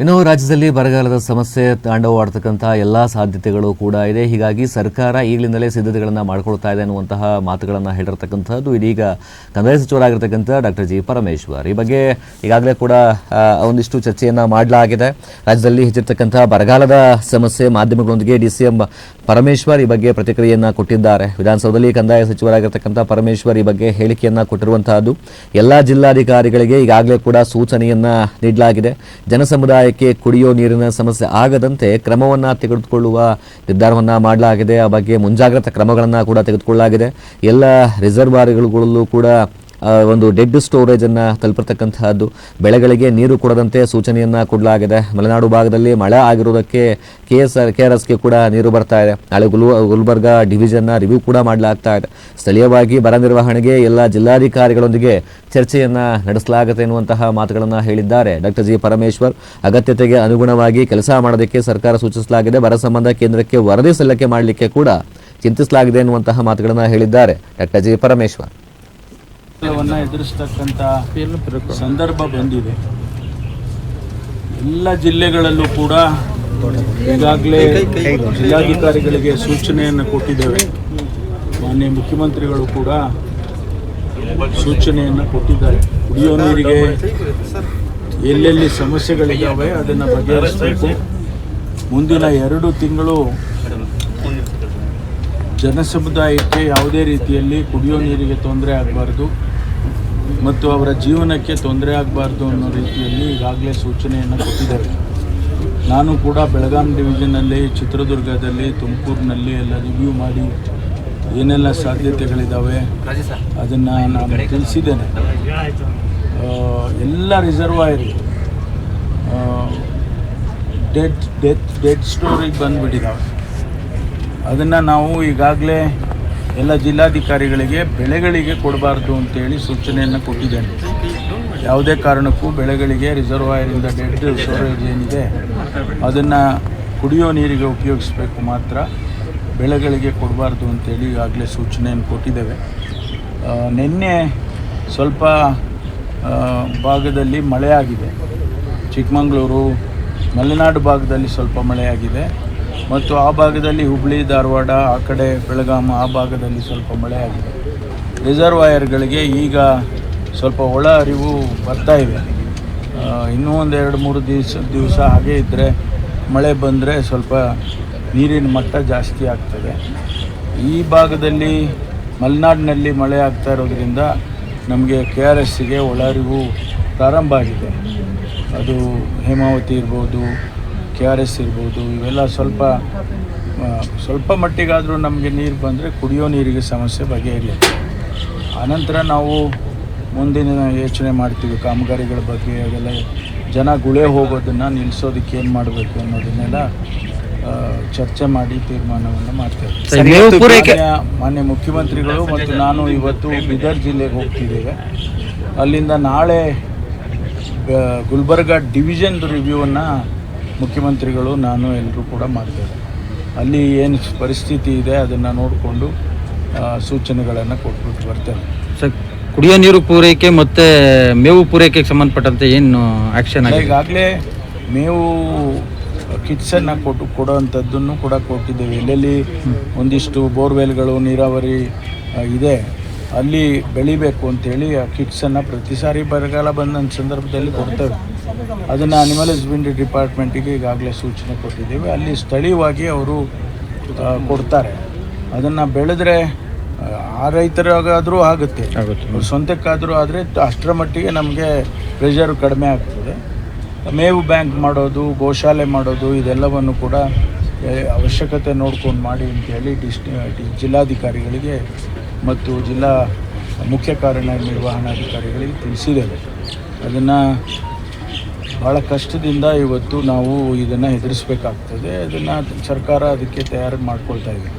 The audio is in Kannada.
ಇನ್ನು ರಾಜ್ಯದಲ್ಲಿ ಬರಗಾಲದ ಸಮಸ್ಯೆ ತಾಂಡವವಾಡತಕ್ಕಂಥ ಎಲ್ಲ ಸಾಧ್ಯತೆಗಳು ಕೂಡ ಇದೆ. ಹೀಗಾಗಿ ಸರ್ಕಾರ ಈಗಲಿಂದಲೇ ಸಿದ್ಧತೆಗಳನ್ನು ಮಾಡಿಕೊಳ್ತಾ ಇದೆ ಅನ್ನುವಂತಹ ಮಾತುಗಳನ್ನು ಹೇಳಿರತಕ್ಕಂಥದ್ದು ಇದೀಗ ಕಂದಾಯ ಸಚಿವರಾಗಿರ್ತಕ್ಕಂಥ ಡಾಕ್ಟರ್ ಜಿ ಪರಮೇಶ್ವರ್. ಈ ಬಗ್ಗೆ ಈಗಾಗಲೇ ಕೂಡ ಒಂದಿಷ್ಟು ಚರ್ಚೆಯನ್ನು ಮಾಡಲಾಗಿದೆ. ರಾಜ್ಯದಲ್ಲಿ ಹೆಚ್ಚಿರ್ತಕ್ಕಂಥ ಬರಗಾಲದ ಸಮಸ್ಯೆ ಮಾಧ್ಯಮಗಳೊಂದಿಗೆ ಡಿಸಿಎಂ ಪರಮೇಶ್ವರ್ ಈ ಬಗ್ಗೆ ಪ್ರತಿಕ್ರಿಯೆಯನ್ನು ಕೊಟ್ಟಿದ್ದಾರೆ. ವಿಧಾನಸೌಧದಲ್ಲಿ ಕಂದಾಯ ಸಚಿವರಾಗಿರ್ತಕ್ಕಂಥ ಪರಮೇಶ್ವರ್ ಈ ಬಗ್ಗೆ ಹೇಳಿಕೆಯನ್ನು ಕೊಟ್ಟಿರುವಂತಹದ್ದು. ಎಲ್ಲ ಜಿಲ್ಲಾಧಿಕಾರಿಗಳಿಗೆ ಈಗಾಗಲೇ ಕೂಡ ಸೂಚನೆಯನ್ನು ನೀಡಲಾಗಿದೆ. ಜನಸಮುದಾಯ ಕುಡಿಯೋ ನೀರಿನ ಸಮಸ್ಯೆ ಆಗದಂತೆ ಕ್ರಮವನ್ನು ತೆಗೆದುಕೊಳ್ಳುವ ನಿರ್ಧಾರವನ್ನು ಮಾಡಲಾಗಿದೆ. ಆ ಬಗ್ಗೆ ಮುಂಜಾಗ್ರತಾ ಕ್ರಮಗಳನ್ನು ಕೂಡ ತೆಗೆದುಕೊಳ್ಳಲಾಗಿದೆ. ಎಲ್ಲ ರಿಸರ್ವಾಯರ್ಗಳಲ್ಲೂ ಕೂಡ ಒಂದು ಡೆಡ್ ಸ್ಟೋರೇಜ್ ಅನ್ನು ತಲುಪಿರ್ತಕ್ಕಂತಹದ್ದು. ಬೆಳೆಗಳಿಗೆ ನೀರು ಕೊಡದಂತೆ ಸೂಚನೆಯನ್ನ ಕೊಡಲಾಗಿದೆ. ಮಲೆನಾಡು ಭಾಗದಲ್ಲಿ ಮಳೆ ಆಗಿರುವುದಕ್ಕೆ KRSಗೆ ಕೂಡ ನೀರು ಬರ್ತಾ ಇದೆ. ನಾಳೆ ಗುಲ್ಬರ್ಗಾ ಡಿವಿಷನ್ನ ರಿವ್ಯೂ ಕೂಡ ಮಾಡಲಾಗ್ತಾ ಇದೆ. ಸ್ಥಳೀಯವಾಗಿ ಬರ ನಿರ್ವಹಣೆಗೆ ಎಲ್ಲ ಜಿಲ್ಲಾಧಿಕಾರಿಗಳೊಂದಿಗೆ ಚರ್ಚೆಯನ್ನ ನಡೆಸಲಾಗುತ್ತೆ ಎನ್ನುವಂತಹ ಮಾತುಗಳನ್ನು ಹೇಳಿದ್ದಾರೆ ಡಾಕ್ಟರ್ ಜಿ ಪರಮೇಶ್ವರ್. ಅಗತ್ಯತೆಗೆ ಅನುಗುಣವಾಗಿ ಕೆಲಸ ಮಾಡೋದಕ್ಕೆ ಸರ್ಕಾರ ಸೂಚಿಸಲಾಗಿದೆ. ಬರ ಸಂಬಂಧ ಕೇಂದ್ರಕ್ಕೆ ವರದಿ ಸಲ್ಲಿಕೆ ಮಾಡಲಿಕ್ಕೆ ಕೂಡ ಚಿಂತಿಸಲಾಗಿದೆ ಎನ್ನುವಂತಹ ಮಾತುಗಳನ್ನು ಹೇಳಿದ್ದಾರೆ ಡಾಕ್ಟರ್ ಜಿ ಪರಮೇಶ್ವರ್. ಎದುರಿಸ್ತಕ್ಕಂಥ ಸಂದರ್ಭ ಬಂದಿದೆ. ಎಲ್ಲ ಜಿಲ್ಲೆಗಳಲ್ಲೂ ಕೂಡ ಈಗಾಗಲೇ ಜಿಲ್ಲಾಧಿಕಾರಿಗಳಿಗೆ ಸೂಚನೆಯನ್ನು ಕೊಟ್ಟಿದ್ದೇವೆ. ಮಾನ್ಯ ಮುಖ್ಯಮಂತ್ರಿಗಳು ಕೂಡ ಸೂಚನೆಯನ್ನು ಕೊಟ್ಟಿದ್ದಾರೆ. ಕುಡಿಯೋ ನೀರಿಗೆ ಎಲ್ಲೆಲ್ಲಿ ಸಮಸ್ಯೆಗಳಿದ್ದಾವೆ ಅದನ್ನು ಬಗೆಹರಿಸಬೇಕು. ಮುಂದಿನ 2 ತಿಂಗಳು ಜನಸಮುದಾಯಕ್ಕೆ ಯಾವುದೇ ರೀತಿಯಲ್ಲಿ ಕುಡಿಯೋ ನೀರಿಗೆ ತೊಂದರೆ ಆಗಬಾರ್ದು ಮತ್ತು ಅವರ ಜೀವನಕ್ಕೆ ತೊಂದರೆ ಆಗಬಾರ್ದು ಅನ್ನೋ ರೀತಿಯಲ್ಲಿ ಈಗಾಗಲೇ ಸೂಚನೆಯನ್ನು ಕೊಟ್ಟಿದ್ದಾರೆ. ನಾನು ಕೂಡ ಬೆಳಗಾಂ ಡಿವಿಷನ್ನಲ್ಲಿ, ಚಿತ್ರದುರ್ಗದಲ್ಲಿ, ತುಮಕೂರಿನಲ್ಲಿ ಎಲ್ಲ ರಿವ್ಯೂ ಮಾಡಿ ಏನೆಲ್ಲ ಸಾಧ್ಯತೆಗಳಿದ್ದಾವೆ ಅದನ್ನು ನಾನು ತಿಳಿಸಿದ್ದೇನೆ. ಎಲ್ಲ ರಿಸರ್ವಾಯರ್ ಡೆಡ್ ಸ್ಟೋರಿಗೆ ಬಂದುಬಿಟ್ಟಿದ್ದಾವೆ. ಅದನ್ನು ನಾವು ಈಗಾಗಲೇ ಎಲ್ಲ ಜಿಲ್ಲಾಧಿಕಾರಿಗಳಿಗೆ ಬೆಳೆಗಳಿಗೆ ಕೊಡಬಾರ್ದು ಅಂತೇಳಿ ಸೂಚನೆಯನ್ನು ಕೊಟ್ಟಿದ್ದೇನೆ. ಯಾವುದೇ ಕಾರಣಕ್ಕೂ ಬೆಳೆಗಳಿಗೆ ರಿಸರ್ವಾಯರಿಂದ ಡೆಡ್ ಸ್ಟೋರೇಜ್ ಏನಿದೆ ಅದನ್ನು ಕುಡಿಯೋ ನೀರಿಗೆ ಉಪಯೋಗಿಸಬೇಕು, ಮಾತ್ರ ಬೆಳೆಗಳಿಗೆ ಕೊಡಬಾರ್ದು ಅಂತೇಳಿ ಈಗಾಗಲೇ ಸೂಚನೆಯನ್ನು ಕೊಟ್ಟಿದ್ದೇವೆ. ನಿನ್ನೆ ಸ್ವಲ್ಪ ಭಾಗದಲ್ಲಿ ಮಳೆಯಾಗಿದೆ. ಚಿಕ್ಕಮಗಳೂರು, ಮಲೆನಾಡು ಭಾಗದಲ್ಲಿ ಸ್ವಲ್ಪ ಮಳೆಯಾಗಿದೆ ಮತ್ತು ಆ ಭಾಗದಲ್ಲಿ ಹುಬ್ಬಳ್ಳಿ, ಧಾರವಾಡ, ಆ ಕಡೆ ಬೆಳಗಾಂ ಆ ಭಾಗದಲ್ಲಿ ಸ್ವಲ್ಪ ಮಳೆಯಾಗಿದೆ. ರಿಸರ್ವಾಯರ್ಗಳಿಗೆ ಈಗ ಸ್ವಲ್ಪ ಒಳ ಅರಿವು ಬರ್ತಾ ಇದೆ. ಇನ್ನೂ ಒಂದು 2-3 ದಿವಸ ಹಾಗೆ ಇದ್ದರೆ ಮಳೆ ಬಂದರೆ ಸ್ವಲ್ಪ ನೀರಿನ ಮಟ್ಟ ಜಾಸ್ತಿ ಆಗ್ತದೆ. ಈ ಭಾಗದಲ್ಲಿ ಮಲೆನಾಡಿನಲ್ಲಿ ಮಳೆ ಆಗ್ತಾ ಇರೋದ್ರಿಂದ ನಮಗೆ KRSಗೆ ಒಳ ಅರಿವು ಪ್ರಾರಂಭ ಆಗಿದೆ. ಅದು ಹೇಮಾವತಿ ಇರ್ಬೋದು, KRS ಇರ್ಬೋದು, ಇವೆಲ್ಲ ಸ್ವಲ್ಪ ಮಟ್ಟಿಗಾದರೂ ನಮಗೆ ನೀರು ಬಂದರೆ ಕುಡಿಯೋ ನೀರಿಗೆ ಸಮಸ್ಯೆ ಬಗೆಹರಿಯುತ್ತೆ. ಆನಂತರ ನಾವು ಮುಂದಿನ ಯೋಚನೆ ಮಾಡ್ತೀವಿ ಕಾಮಗಾರಿಗಳ ಬಗ್ಗೆ. ಅದೆಲ್ಲ ಜನ ಗುಳೆ ಹೋಗೋದನ್ನು ನಿಲ್ಲಿಸೋದಕ್ಕೆ ಏನು ಮಾಡಬೇಕು ಅನ್ನೋದನ್ನೆಲ್ಲ ಚರ್ಚೆ ಮಾಡಿ ತೀರ್ಮಾನವನ್ನು ಮಾಡ್ತೇವೆ. ಮಾನ್ಯ ಮುಖ್ಯಮಂತ್ರಿಗಳು ಮತ್ತು ನಾನು ಇವತ್ತು ಬೀದರ್ ಜಿಲ್ಲೆಗೆ ಹೋಗ್ತಿದ್ದೇವೆ. ಅಲ್ಲಿಂದ ನಾಳೆ ಗುಲ್ಬರ್ಗಾ ಡಿವಿಷನ್ ರಿವ್ಯೂವನ್ನು ಮುಖ್ಯಮಂತ್ರಿಗಳು ನಾನು ಎಲ್ಲರೂ ಕೂಡ ಮಾಡ್ತೇವೆ. ಅಲ್ಲಿ ಏನು ಪರಿಸ್ಥಿತಿ ಇದೆ ಅದನ್ನು ನೋಡಿಕೊಂಡು ಸೂಚನೆಗಳನ್ನು ಕೊಟ್ಬಿಟ್ಟು ಬರ್ತೇವೆ. ಸರ್, ಕುಡಿಯೋ ನೀರು ಪೂರೈಕೆ ಮತ್ತು ಮೇವು ಪೂರೈಕೆಗೆ ಸಂಬಂಧಪಟ್ಟಂತೆ ಏನು ಆ್ಯಕ್ಷನ್ ಆಗಿದೆ? ಈಗಾಗಲೇ ಮೇವು ಕಿಟ್ಸನ್ನು ಕೊಡೋವಂಥದ್ದನ್ನು ಕೂಡ ಕೊಟ್ಟಿದ್ದೇವೆ. ಎಲ್ಲೆಲ್ಲಿ ಒಂದಿಷ್ಟು ಬೋರ್ವೆಲ್ಗಳು, ನೀರಾವರಿ ಇದೆ ಅಲ್ಲಿ ಬೆಳಿಬೇಕು ಅಂಥೇಳಿ ಆ ಕಿಟ್ಸನ್ನು ಪ್ರತಿ ಸಾರಿ ಬರಗಾಲ ಬಂದ ಸಂದರ್ಭದಲ್ಲಿ ಕೊಡ್ತೇವೆ. ಅದನ್ನು ಅನಿಮಲ್ ಹಸ್ಬೆಂಡ್ರಿ ಡಿಪಾರ್ಟ್ಮೆಂಟಿಗೆ ಈಗಾಗಲೇ ಸೂಚನೆ ಕೊಟ್ಟಿದ್ದೇವೆ. ಅಲ್ಲಿ ಸ್ಥಳೀಯವಾಗಿ ಅವರು ಕೊಡ್ತಾರೆ. ಅದನ್ನು ಬೆಳೆದ್ರೆ ಆ ರೈತರಿಗಾದರೂ ಆಗುತ್ತೆ, ಸ್ವಂತಕ್ಕಾದರೂ ಆದರೆ ಅಷ್ಟರ ಮಟ್ಟಿಗೆ ನಮಗೆ ಪ್ರೆಷರ್ ಕಡಿಮೆ ಆಗ್ತದೆ. ಮೇವು ಬ್ಯಾಂಕ್ ಮಾಡೋದು, ಗೋಶಾಲೆ ಮಾಡೋದು, ಇದೆಲ್ಲವನ್ನು ಕೂಡ ಅವಶ್ಯಕತೆ ನೋಡ್ಕೊಂಡು ಮಾಡಿ ಅಂತೇಳಿ ಜಿಲ್ಲಾಧಿಕಾರಿಗಳಿಗೆ ಮತ್ತು ಜಿಲ್ಲಾ ಮುಖ್ಯ ಕಾರ್ಯನಿರ್ವಹಣಾಧಿಕಾರಿಗಳಿಗೆ ತಿಳಿಸಿದ್ದೇವೆ. ಅದನ್ನು ಭಾಳ ಕಷ್ಟದಿಂದ ಇವತ್ತು ನಾವು ಇದನ್ನು ಎದುರಿಸಬೇಕಾಗ್ತದೆ. ಅದನ್ನು ಸರ್ಕಾರ ಅದಕ್ಕೆ ತಯಾರು ಮಾಡ್ಕೊಳ್ತಾ ಇದೆ.